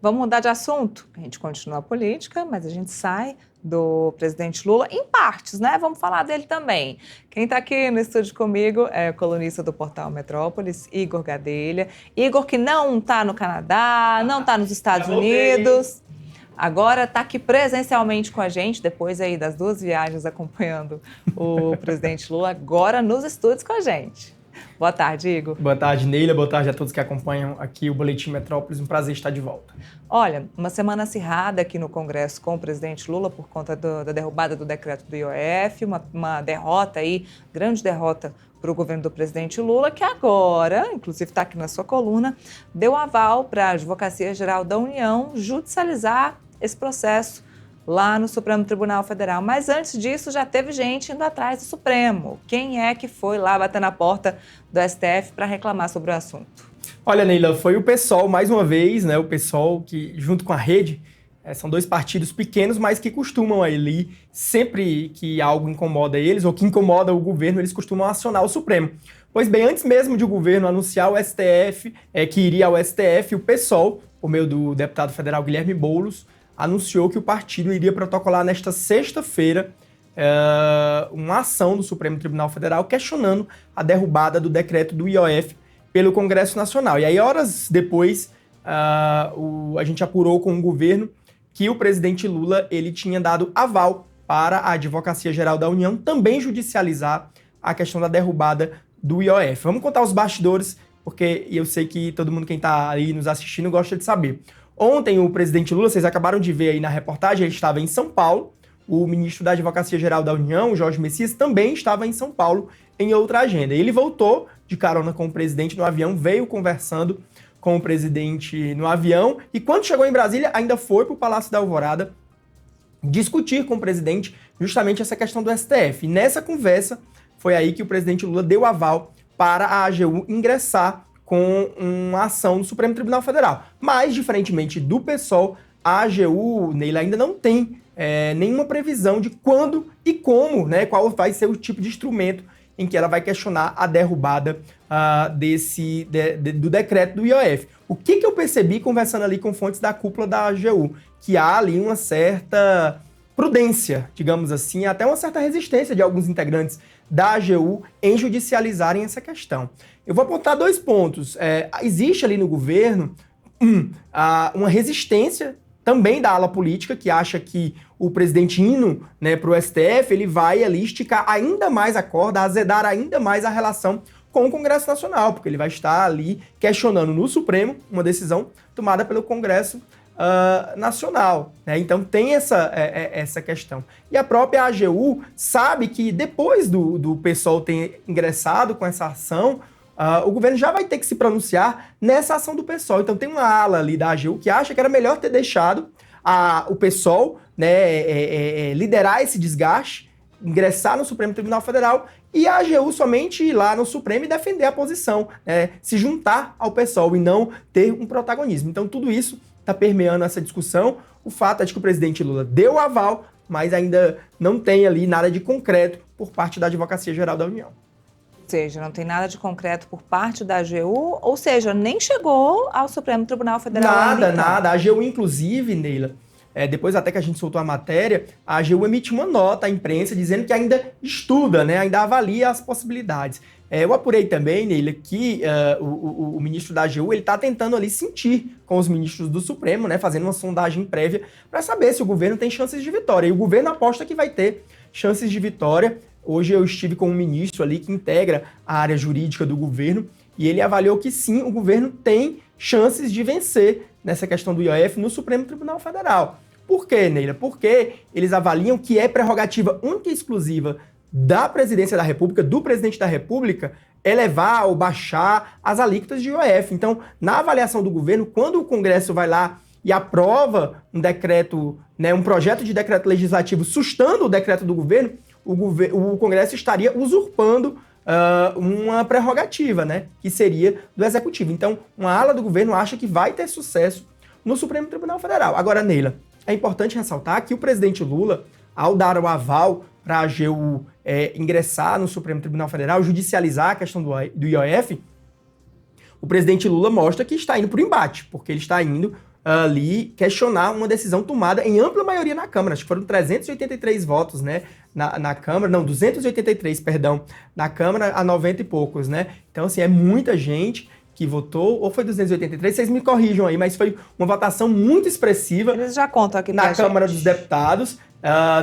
Vamos mudar de assunto? A gente continua a política, mas a gente sai do presidente Lula em partes, né? Vamos falar dele também. Quem está aqui no estúdio comigo é o colunista do portal Metrópolis, Igor Gadelha. Igor que não está no Canadá, não está nos Estados Unidos. Agora está aqui presencialmente com a gente, depois aí das 2 viagens acompanhando o presidente Lula, agora nos estúdios com a gente. Boa tarde, Igor. Boa tarde, Neila. Boa tarde a todos que acompanham aqui o Boletim Metrópolis. Um prazer estar de volta. Olha, uma semana acirrada aqui no Congresso com o presidente Lula por conta da derrubada do decreto do IOF, uma derrota aí, grande derrota para o governo do presidente Lula, que agora, inclusive está aqui na sua coluna, deu aval para a Advocacia Geral da União judicializar esse processo lá no Supremo Tribunal Federal. Mas antes disso, já teve gente indo atrás do Supremo. Quem é que foi lá bater na porta do STF para reclamar sobre o assunto? Olha, Neila, foi o PSOL, mais uma vez, né? O PSOL que, junto com a Rede, são 2 partidos pequenos, mas que costumam ali, sempre que algo incomoda eles, ou que incomoda o governo, eles costumam acionar o Supremo. Pois bem, antes mesmo de o governo anunciar o STF, que iria ao STF, o PSOL, por meio do deputado federal Guilherme Boulos, anunciou que o partido iria protocolar nesta sexta-feira uma ação do Supremo Tribunal Federal questionando a derrubada do decreto do IOF pelo Congresso Nacional. E aí, horas depois, a gente apurou com o governo que o presidente Lula ele tinha dado aval para a Advocacia Geral da União também judicializar a questão da derrubada do IOF. Vamos contar os bastidores, porque eu sei que todo mundo quem está aí nos assistindo gosta de saber. Ontem, o presidente Lula, vocês acabaram de ver aí na reportagem, ele estava em São Paulo. O ministro da Advocacia Geral da União, Jorge Messias, também estava em São Paulo em outra agenda. Ele voltou de carona com o presidente no avião, veio conversando com o presidente no avião e quando chegou em Brasília, ainda foi para o Palácio da Alvorada discutir com o presidente justamente essa questão do STF. E nessa conversa, foi aí que o presidente Lula deu aval para a AGU ingressar com uma ação no Supremo Tribunal Federal. Mas, diferentemente do PSOL, a AGU, Neila, ainda não tem nenhuma previsão de quando e como, né, qual vai ser o tipo de instrumento em que ela vai questionar a derrubada do decreto do IOF. O que eu percebi conversando ali com fontes da cúpula da AGU? Que há ali uma certa prudência, digamos assim, até uma certa resistência de alguns integrantes da AGU em judicializarem essa questão. Eu vou apontar 2 pontos. Existe ali no governo uma resistência também da ala política, que acha que o presidente indo, né, para o STF, ele vai ali esticar ainda mais a corda, azedar ainda mais a relação com o Congresso Nacional, porque ele vai estar ali questionando no Supremo uma decisão tomada pelo Congresso Nacional, né? Então tem essa questão. E a própria AGU sabe que depois do PSOL ter ingressado com essa ação, o governo já vai ter que se pronunciar nessa ação do PSOL. Então tem uma ala ali da AGU que acha que era melhor ter deixado o PSOL, né, liderar esse desgaste, ingressar no Supremo Tribunal Federal e a AGU somente ir lá no Supremo e defender a posição, né, se juntar ao PSOL e não ter um protagonismo. Então tudo isso está permeando essa discussão. O fato é de que o presidente Lula deu o aval, mas ainda não tem ali nada de concreto por parte da Advocacia Geral da União. Ou seja, não tem nada de concreto por parte da AGU, ou seja, nem chegou ao Supremo Tribunal Federal. Nada. A AGU, inclusive, Neila, depois até que a gente soltou a matéria, a AGU emitiu uma nota à imprensa dizendo que ainda estuda, né, ainda avalia as possibilidades. Eu apurei também, Neila, que o ministro da AGU está tentando ali sentir com os ministros do Supremo, né, fazendo uma sondagem prévia para saber se o governo tem chances de vitória. E o governo aposta que vai ter chances de vitória. Hoje eu estive com um ministro ali que integra a área jurídica do governo e ele avaliou que sim, o governo tem chances de vencer nessa questão do IOF no Supremo Tribunal Federal. Por quê, Neila? Porque eles avaliam que é prerrogativa única e exclusiva da Presidência da República, do Presidente da República, elevar ou baixar as alíquotas de IOF. Então, na avaliação do governo, quando o Congresso vai lá e aprova um decreto, né, um projeto de decreto legislativo sustando o decreto do governo, o Congresso estaria usurpando uma prerrogativa, né, que seria do Executivo. Então, uma ala do governo acha que vai ter sucesso no Supremo Tribunal Federal. Agora, Neila, é importante ressaltar que o presidente Lula, ao dar o aval para a AGU ingressar no Supremo Tribunal Federal, judicializar a questão do IOF, o presidente Lula mostra que está indo para o embate, porque ele está indo ali questionar uma decisão tomada em ampla maioria na Câmara. Acho que foram 383 votos, né, na Câmara, não, 283, perdão, na Câmara a 90 e poucos, né? Então, assim, é muita gente que votou, ou foi 283, vocês me corrijam aí, mas foi uma votação muito expressiva. Eles já contam aqui na Câmara dos Deputados.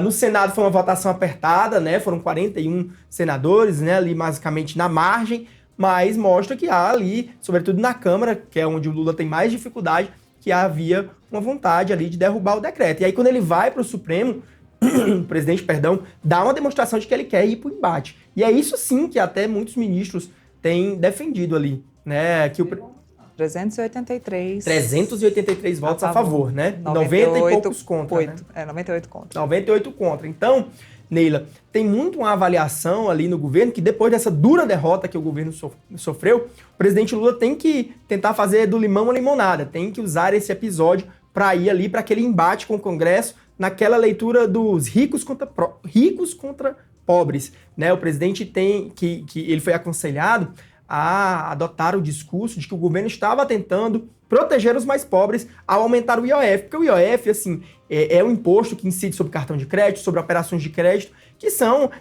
No Senado foi uma votação apertada, né? Foram 41 senadores, né? Ali basicamente na margem, mas mostra que há ali, sobretudo na Câmara, que é onde o Lula tem mais dificuldade, que havia uma vontade ali de derrubar o decreto. E aí quando ele vai para o Supremo, o presidente, perdão, dá uma demonstração de que ele quer ir para o embate. E é isso sim que até muitos ministros têm defendido ali, né? Que o 383 votos a favor, né? 90 e poucos contra, né? 98 contra. 98 contra. Então, Neila, tem muito uma avaliação ali no governo que depois dessa dura derrota que o governo sofreu, o presidente Lula tem que tentar fazer do limão uma limonada, tem que usar esse episódio para ir ali para aquele embate com o Congresso, naquela leitura dos ricos contra pobres, né? O presidente tem que ele foi aconselhado a adotar o discurso de que o governo estava tentando proteger os mais pobres ao aumentar o IOF, porque o IOF, assim, é um imposto que incide sobre cartão de crédito, sobre operações de crédito,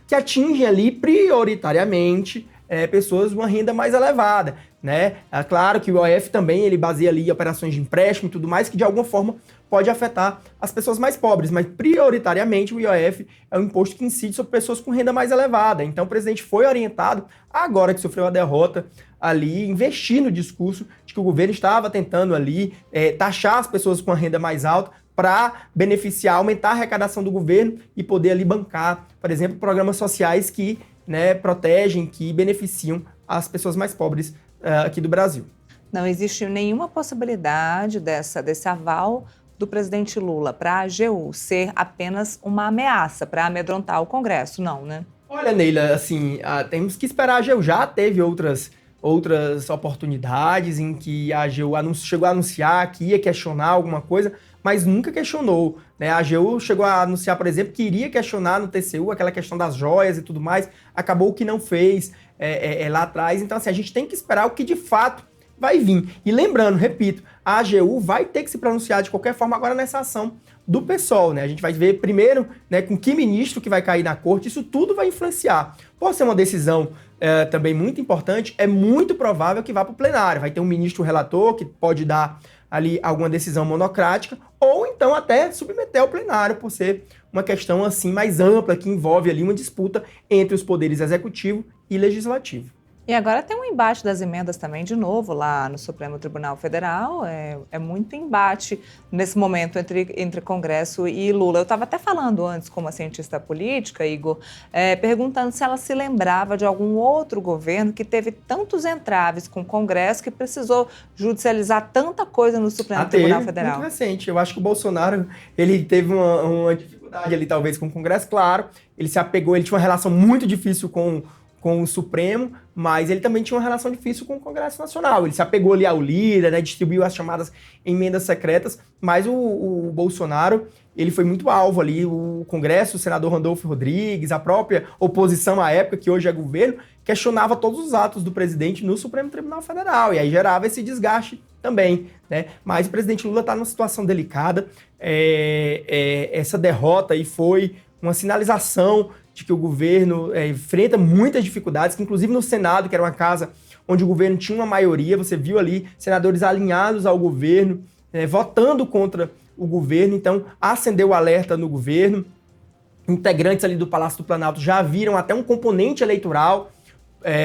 que atingem ali prioritariamente pessoas de uma renda mais elevada, né? É claro que o IOF também ele baseia ali operações de empréstimo e tudo mais, que de alguma forma pode afetar as pessoas mais pobres, mas prioritariamente o IOF é um imposto que incide sobre pessoas com renda mais elevada. Então o presidente foi orientado, agora que sofreu a derrota, ali investir no discurso de que o governo estava tentando ali taxar as pessoas com a renda mais alta para beneficiar, aumentar a arrecadação do governo e poder ali bancar, por exemplo, programas sociais que, né, protegem, que beneficiam as pessoas mais pobres aqui do Brasil. Não existe nenhuma possibilidade desse aval do presidente Lula para a AGU ser apenas uma ameaça para amedrontar o Congresso, não, né? Olha, Neila, assim, temos que esperar. A AGU já teve outras oportunidades em que a AGU chegou a anunciar que ia questionar alguma coisa, mas nunca questionou, né? A AGU chegou a anunciar, por exemplo, que iria questionar no TCU aquela questão das joias e tudo mais, acabou que não fez lá atrás. Então, assim, a gente tem que esperar o que de fato vai vir. E lembrando, repito, a AGU vai ter que se pronunciar de qualquer forma agora nessa ação do PSOL, né? A gente vai ver primeiro, né, com que ministro que vai cair na corte, isso tudo vai influenciar. Por ser uma decisão também muito importante, é muito provável que vá para o plenário. Vai ter um ministro relator que pode dar ali alguma decisão monocrática, ou então até submeter ao plenário, por ser uma questão assim mais ampla, que envolve ali uma disputa entre os poderes executivo e legislativo. E agora tem um embate das emendas também, de novo, lá no Supremo Tribunal Federal. É muito embate nesse momento entre Congresso e Lula. Eu estava até falando antes com uma cientista política, Igor, perguntando se ela se lembrava de algum outro governo que teve tantos entraves com o Congresso que precisou judicializar tanta coisa no Supremo Tribunal Federal. Muito recente. Eu acho que o Bolsonaro ele teve uma dificuldade ali, talvez, com o Congresso, claro. Ele se apegou, ele tinha uma relação muito difícil com o Supremo, mas ele também tinha uma relação difícil com o Congresso Nacional. Ele se apegou ali ao Lira, né, distribuiu as chamadas emendas secretas, mas o Bolsonaro, ele foi muito alvo ali. O Congresso, o senador Randolfo Rodrigues, a própria oposição à época, que hoje é governo, questionava todos os atos do presidente no Supremo Tribunal Federal, e aí gerava esse desgaste também, né? Mas o presidente Lula está numa situação delicada. Essa derrota aí foi uma sinalização de que o governo enfrenta muitas dificuldades, que inclusive no Senado, que era uma casa onde o governo tinha uma maioria, você viu ali senadores alinhados ao governo, votando contra o governo, então acendeu o alerta no governo. Integrantes ali do Palácio do Planalto já viram até um componente eleitoral,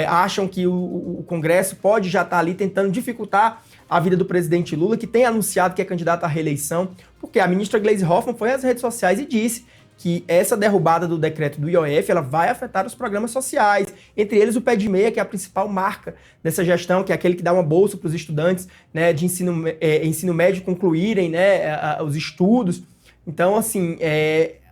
acham que o Congresso pode já estar ali tentando dificultar a vida do presidente Lula, que tem anunciado que é candidato à reeleição, porque a ministra Gleisi Hoffmann foi às redes sociais e disse que essa derrubada do decreto do IOF ela vai afetar os programas sociais, entre eles o Pé de Meia, que é a principal marca dessa gestão, que é aquele que dá uma bolsa para os estudantes, né, de ensino médio concluírem, né, os estudos. Então, assim,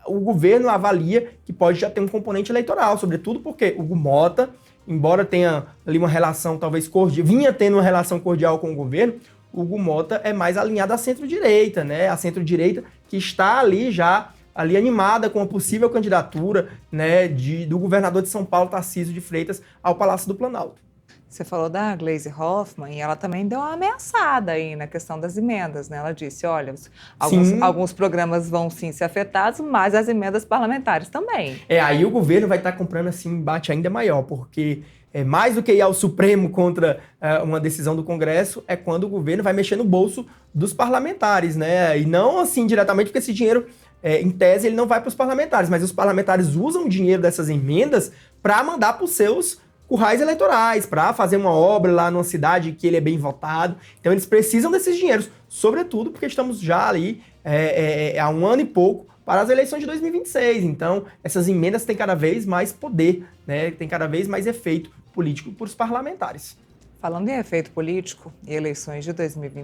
o governo avalia que pode já ter um componente eleitoral, sobretudo porque o Hugo Mota, embora tenha ali uma relação talvez cordial, vinha tendo uma relação cordial com o governo, o Hugo Mota é mais alinhado à centro-direita, né, a centro-direita que está ali já animada com a possível candidatura, né, do governador de São Paulo, Tarcísio de Freitas, ao Palácio do Planalto. Você falou da Gleisi Hoffmann e ela também deu uma ameaçada aí na questão das emendas, né? Ela disse, olha, alguns programas vão sim ser afetados, mas as emendas parlamentares também. Aí o governo vai estar comprando assim um embate ainda maior, porque mais do que ir ao Supremo contra uma decisão do Congresso, é quando o governo vai mexer no bolso dos parlamentares, né? E não assim diretamente, porque esse dinheiro, em tese, ele não vai para os parlamentares, mas os parlamentares usam o dinheiro dessas emendas para mandar para os seus currais eleitorais, para fazer uma obra lá numa cidade que ele é bem votado. Então eles precisam desses dinheiros, sobretudo porque estamos já ali há um ano e pouco para as eleições de 2026. Então essas emendas têm cada vez mais poder, né? Tem cada vez mais efeito político para os parlamentares. Falando em efeito político e eleições de 2026,